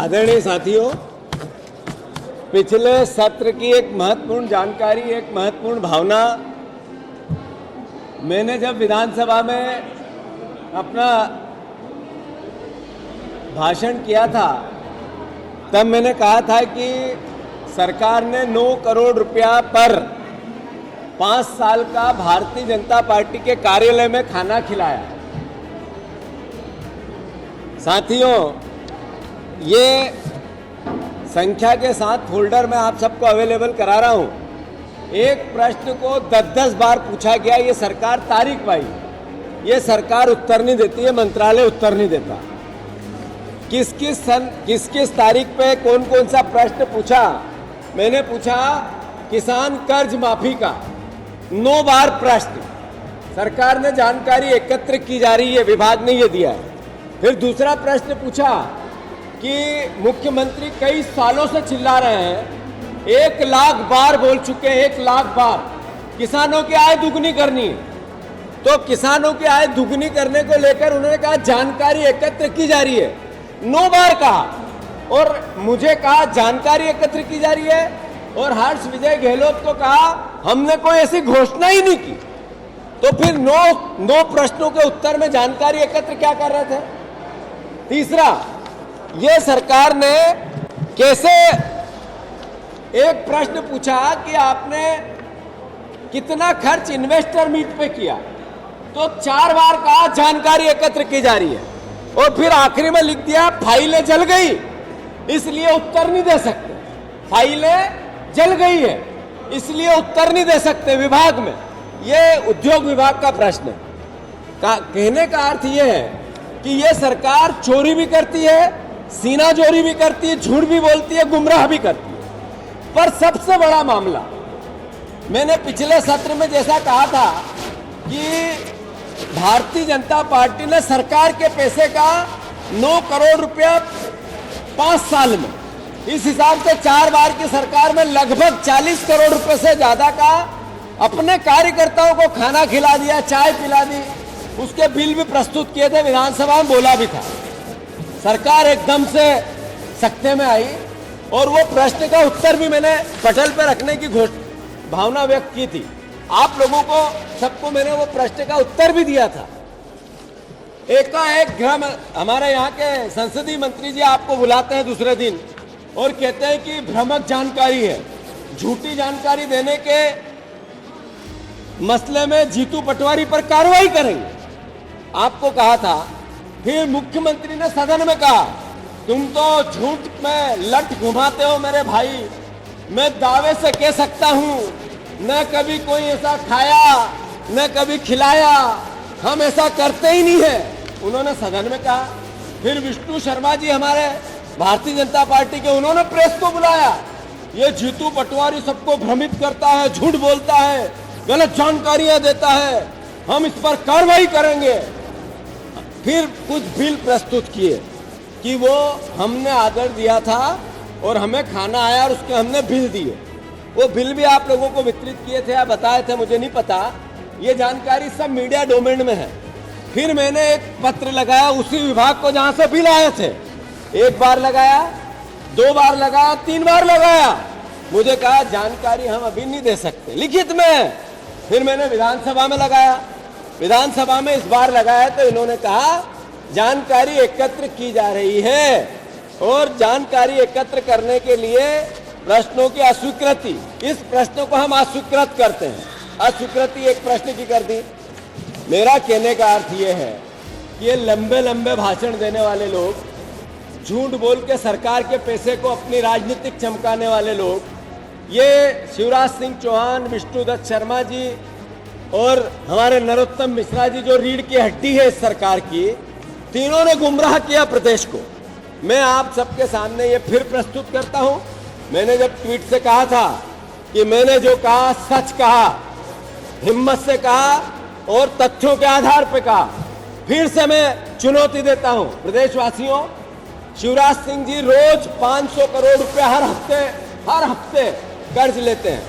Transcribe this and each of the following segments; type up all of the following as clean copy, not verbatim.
आदरणीय साथियों, पिछले सत्र की एक महत्वपूर्ण जानकारी, एक महत्वपूर्ण भावना मैंने जब विधानसभा में अपना भाषण किया था तब मैंने कहा था कि सरकार ने 9 करोड़ रुपया पर 5 साल का भारतीय जनता पार्टी के कार्यालय में खाना खिलाया। साथियों, ये संख्या के साथ फोल्डर में आप सबको अवेलेबल करा रहा हूं। एक प्रश्न को 10-10 बार पूछा गया, ये सरकार तारीख पाई, ये सरकार उत्तर नहीं देती है, मंत्रालय उत्तर नहीं देता। किस किस तारीख पे कौन कौन सा प्रश्न पूछा? मैंने पूछा किसान कर्ज माफी का 9 बार प्रश्न, सरकार ने जानकारी एकत्र की जा रही है, विभाग ने ये दिया है। फिर दूसरा प्रश्न पूछा कि मुख्यमंत्री कई सालों से चिल्ला रहे हैं, 1 लाख बार बोल चुके हैं, 1 लाख बार किसानों की आय दुगनी करनी है। तो किसानों की आय दुगनी करने को लेकर उन्होंने कहा जानकारी एकत्र की जा रही है, 9 बार कहा। और मुझे कहा जानकारी एकत्र की जा रही है, और हर्ष विजय गहलोत को कहा हमने कोई ऐसी घोषणा ही नहीं की। तो फिर 9 प्रश्नों के उत्तर में जानकारी एकत्र क्या कर रहे थे? तीसरा, ये सरकार ने कैसे एक प्रश्न पूछा कि आपने कितना खर्च इन्वेस्टर मीट पे किया, तो 4 बार कहा जानकारी एकत्र की जा रही है, और फिर आखिरी में लिख दिया फाइलें जल गई इसलिए उत्तर नहीं दे सकते। फाइलें जल गई है इसलिए उत्तर नहीं दे सकते विभाग में। ये उद्योग विभाग का प्रश्न है। कहने का अर्थ ये है कि ये सरकार चोरी भी करती है, सीना चोरी भी करती है, झूठ भी बोलती है, गुमराह भी करती है। पर सबसे बड़ा मामला, मैंने पिछले सत्र में जैसा कहा था कि भारतीय जनता पार्टी ने सरकार के पैसे का 9 करोड़ रुपया 5 साल में, इस हिसाब से 4 बार की सरकार में लगभग 40 करोड़ रुपए से ज्यादा का अपने कार्यकर्ताओं को खाना खिला दिया, चाय पिला दी, उसके बिल भी प्रस्तुत किए थे, विधानसभा में बोला भी था। सरकार एकदम से सख्ते में आई, और वो प्रश्न का उत्तर भी मैंने पटल पर रखने की भावना व्यक्त की थी। आप लोगों को सबको मैंने वो प्रश्न का उत्तर भी दिया था। एकाएक हमारे यहाँ के संसदीय मंत्री जी आपको बुलाते हैं दूसरे दिन और कहते हैं कि भ्रामक जानकारी है, झूठी जानकारी देने के मसले में जीतू पटवारी पर कार्रवाई करेंगे। आपको कहा था। फिर मुख्यमंत्री ने सदन में कहा तुम तो झूठ में लट घुमाते हो मेरे भाई, मैं दावे से कह सकता हूं न कभी कोई ऐसा खाया न कभी खिलाया, हम ऐसा करते ही नहीं है, उन्होंने सदन में कहा। फिर विष्णु शर्मा जी हमारे भारतीय जनता पार्टी के, उन्होंने प्रेस को बुलाया, ये जीतू पटवारी सबको भ्रमित करता है, झूठ बोलता है, गलत जानकारियां देता है, हम इस पर कार्रवाई करेंगे। फिर कुछ बिल प्रस्तुत किए कि वो हमने आर्डर दिया था और हमें खाना आया और उसके हमने बिल दिए। वो बिल भी आप लोगों को वितरित किए थे या बताए थे, मुझे नहीं पता, ये जानकारी सब मीडिया डोमेन में है। फिर मैंने एक पत्र लगाया उसी विभाग को जहां से बिल आए थे, 1 बार लगाया, 2 बार लगाया, 3 बार लगाया। मुझे कहा जानकारी हम अभी नहीं दे सकते लिखित में। फिर मैंने विधानसभा में लगाया, विधानसभा में इस बार लगाया तो इन्होंने कहा जानकारी एकत्र की जा रही है, और जानकारी एकत्र करने के लिए प्रश्नों की अस्वीकृति, इस प्रश्न को हम अस्वीकृत करते हैं। अस्वीकृति एक प्रश्न की कर दी। मेरा कहने का अर्थ यह है कि ये लंबे लंबे भाषण देने वाले लोग, झूठ बोल के सरकार के पैसे को अपनी राजनीतिक चमकाने वाले लोग, ये शिवराज सिंह चौहान, विष्णुदत्त शर्मा जी और हमारे नरोत्तम मिश्रा जी जो रीढ़ की हड्डी है इस सरकार की, तीनों ने गुमराह किया प्रदेश को। मैं आप सबके सामने ये फिर प्रस्तुत करता हूं। मैंने जब ट्वीट से कहा था कि मैंने जो कहा सच कहा, हिम्मत से कहा और तथ्यों के आधार पर कहा, फिर से मैं चुनौती देता हूं प्रदेशवासियों। शिवराज सिंह जी रोज 500 करोड़ रुपया हर हफ्ते कर्ज लेते हैं,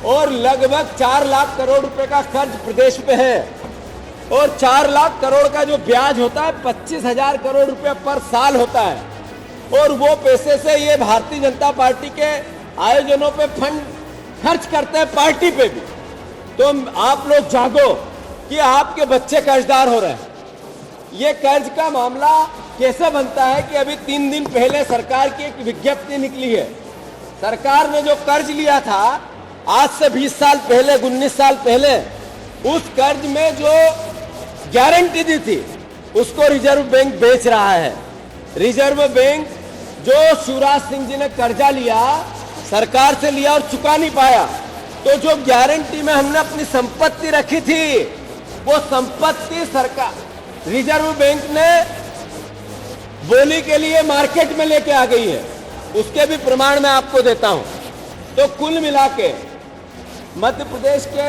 और लगभग 4 लाख करोड़ रुपए का कर्ज प्रदेश पे है, और 4 लाख करोड़ का जो ब्याज होता है 25,000 करोड़ रुपए पर साल होता है। और वो पैसे से ये भारतीय जनता पार्टी के आयोजनों पे फंड खर्च करते हैं, पार्टी पे भी। तो आप लोग जागो कि आपके बच्चे कर्जदार हो रहे हैं। ये कर्ज का मामला कैसे बनता है कि अभी 3 दिन पहले सरकार की एक विज्ञप्ति निकली है। सरकार ने जो कर्ज लिया था आज से 20 साल पहले, 19 साल पहले, उस कर्ज में जो गारंटी दी थी उसको रिजर्व बैंक बेच रहा है। रिजर्व बैंक जो शिवराज सिंह जी ने कर्जा लिया, सरकार से लिया और चुका नहीं पाया, तो जो गारंटी में हमने अपनी संपत्ति रखी थी, वो संपत्ति सरकार रिजर्व बैंक ने बोली के लिए मार्केट में लेके आ गई है। उसके भी प्रमाण मैं आपको देता हूं। तो कुल मिला के मध्य प्रदेश के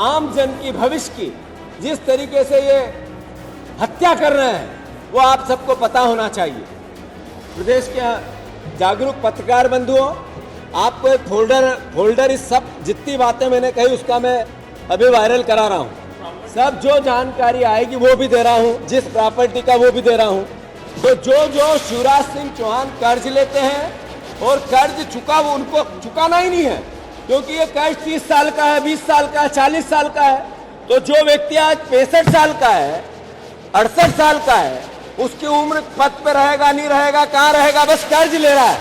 आम जन की, भविष्य की जिस तरीके से ये हत्या कर रहे हैं, वो आप सबको पता होना चाहिए। प्रदेश के जागरूक पत्रकार बंधुओं, आपको एक फोल्डर इस सब जितनी बातें मैंने कही उसका मैं अभी वायरल करा रहा हूँ। सब जो जानकारी आएगी वो भी दे रहा हूँ, जिस प्रॉपर्टी का वो भी दे रहा हूँ। तो जो शिवराज सिंह चौहान कर्ज लेते हैं और कर्ज चुका, वो उनको चुकाना ही नहीं है, क्योंकि ये कर्ज 30 साल का है, 20 साल का है, 40 साल का है। तो जो व्यक्ति आज 65 साल का है, 68 साल का है, उसकी उम्र पद पे रहेगा नहीं रहेगा, कहाँ रहेगा, बस कर्ज ले रहा है।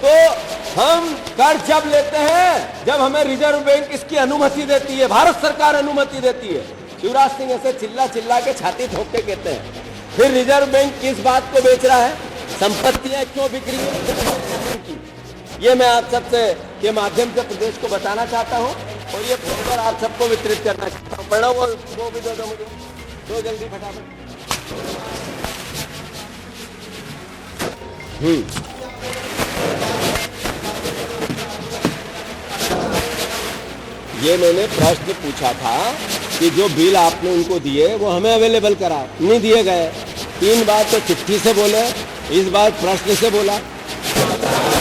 तो हम कर्ज जब लेते हैं जब हमें रिजर्व बैंक इसकी अनुमति देती है, भारत सरकार अनुमति देती है। शिवराज सिंह ऐसे चिल्ला के छाती ठोक के कहते हैं। फिर रिजर्व बैंक किस बात को बेच रहा है, संपत्तियां क्यों बिक रही है, ये मैं आप सबसे के माध्यम से प्रदेश को बताना चाहता हूँ और ये फोटो आप सबको वितरित करना चाहता हूँ। पढ़ो वो भी दो मुझे, दो जल्दी फटाफट। ये मैंने प्रश्न पूछा था कि जो बिल आपने उनको दिए वो हमें अवेलेबल करा, नहीं दिए गए। 3 बार तो चिट्ठी से बोले, इस बार प्रश्न से बोला,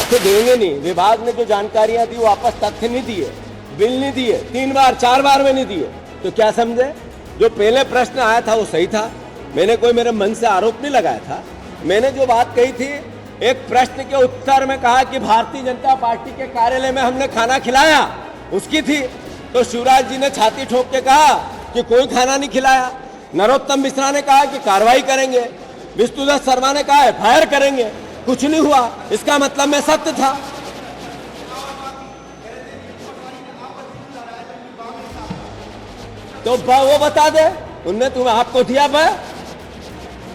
तो देंगे नहीं। विभाग ने जो जानकारियां दी वो वापस तथ्य नहीं दिए, बिल नहीं दिए, 3 बार 4 बार में नहीं दिए। तो क्या समझे, जो पहले प्रश्न आया था वो सही था, मैंने कोई मेरे मन से आरोप नहीं लगाया था। मैंने जो बात कही थी, एक प्रश्न के उत्तर में कहा कि भारतीय जनता पार्टी के कार्यालय में हमने खाना खिलाया, उसकी थी। तो शिवराज जी ने छाती ठोक के कहा कि कोई खाना नहीं खिलाया। नरोत्तम मिश्रा ने कहा कि कार्रवाई करेंगे। विष्णुदत्त शर्मा ने कहा एफआईआर करेंगे, कुछ नहीं हुआ। इसका मतलब मैं सत्य था। तो वो बता दे, उनने तुम्हें आपको दिया ब?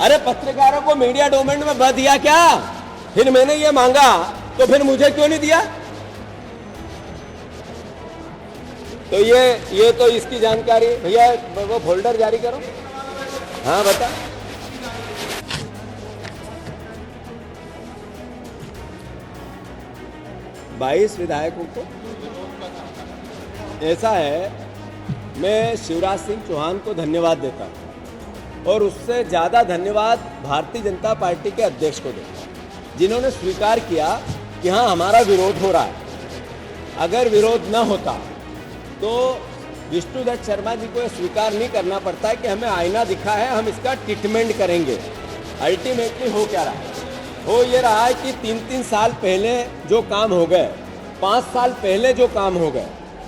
अरे पत्रकारों को मीडिया डोमेन में ब दिया क्या? फिर मैंने ये मांगा तो फिर मुझे क्यों नहीं दिया? तो ये तो इसकी जानकारी भैया, वो फोल्डर जारी करो। हाँ बता। बाईस विधायकों को ऐसा है, मैं शिवराज सिंह चौहान को धन्यवाद देता हूँ और उससे ज़्यादा धन्यवाद भारतीय जनता पार्टी के अध्यक्ष को देता हूँ, जिन्होंने स्वीकार किया कि हाँ हमारा विरोध हो रहा है। अगर विरोध न होता तो विष्णुदत्त शर्मा जी को यह स्वीकार नहीं करना पड़ता है कि हमें आईना दिखा है, हम इसका ट्रीटमेंट करेंगे। अल्टीमेटली हो क्या रहा है? हो ये रहा है कि 3-3 साल पहले जो काम हो गए, 5 साल पहले जो काम हो गए,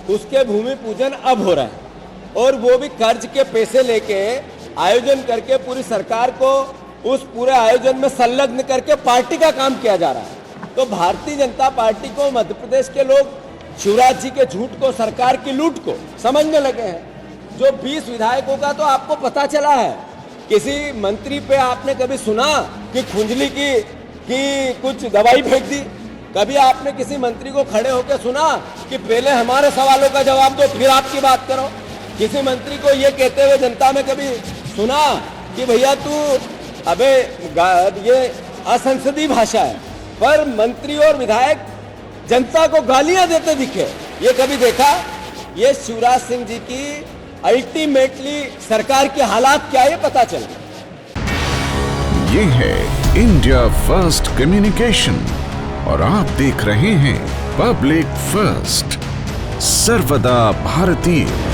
उसके भूमि पूजन अब हो रहा है और वो भी कर्ज के पैसे लेके आयोजन करके पूरी सरकार को उस पूरे आयोजन में संलग्न करके पार्टी का काम किया जा रहा है। तो भारतीय जनता पार्टी को, मध्य प्रदेश के लोग शिवराज जी के झूठ को, सरकार की लूट को समझने लगे हैं। जो 20 विधायकों का तो आपको पता चला है। किसी मंत्री पे आपने कभी सुना कि खुंजली की कुछ दवाई फेंक दी? कभी आपने किसी मंत्री को खड़े होकर सुना कि पहले हमारे सवालों का जवाब दो फिर आपकी बात करो? किसी मंत्री को ये कहते हुए जनता में कभी सुना कि भैया तू, अबे ये असंसदीय भाषा है? पर मंत्री और विधायक जनता को गालियां देते दिखे, ये कभी देखा? ये शिवराज सिंह जी की अल्टीमेटली सरकार के हालात क्या है पता चला। ये है इंडिया फर्स्ट कम्युनिकेशन और आप देख रहे हैं पब्लिक फर्स्ट, सर्वदा भारतीय।